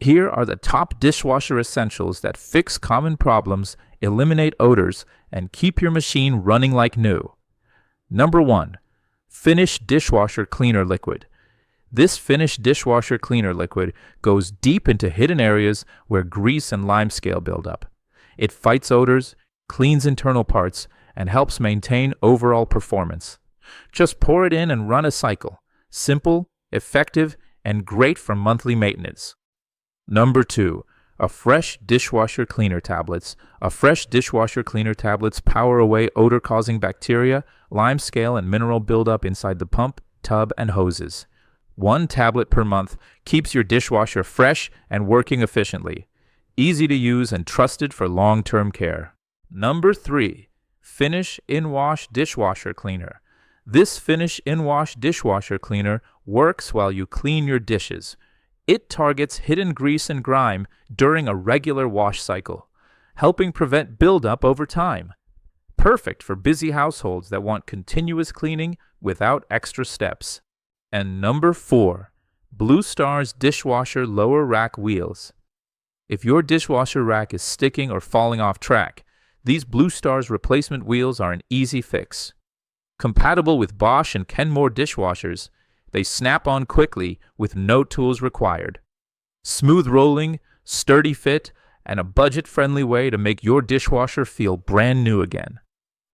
Here are the top dishwasher essentials that fix common problems, eliminate odors, and keep your machine running like new. Number 1. Finish Dishwasher Cleaner Liquid. This Finish Dishwasher Cleaner Liquid goes deep into hidden areas where grease and limescale build up. It fights odors, cleans internal parts, and helps maintain overall performance. Just pour it in and run a cycle. Simple, effective, and great for monthly maintenance. Number 2. Fresh Dishwasher Cleaner Tablets. Fresh Dishwasher Cleaner Tablets power away odor-causing bacteria, limescale, and mineral buildup inside the pump, tub, and hoses. 1 tablet per month keeps your dishwasher fresh and working efficiently. Easy to use and trusted for long-term care. Number 3. Finish In-Wash Dishwasher Cleaner. This Finish In-Wash Dishwasher Cleaner works while you clean your dishes. It targets hidden grease and grime during a regular wash cycle, helping prevent buildup over time. Perfect for busy households that want continuous cleaning without extra steps. And number 4. Blue Star's Dishwasher Lower Rack Wheels. If your dishwasher rack is sticking or falling off track, these Blue Star's replacement wheels are an easy fix. Compatible with Bosch and Kenmore dishwashers, they snap on quickly with no tools required. Smooth rolling, sturdy fit, and a budget-friendly way to make your dishwasher feel brand new again.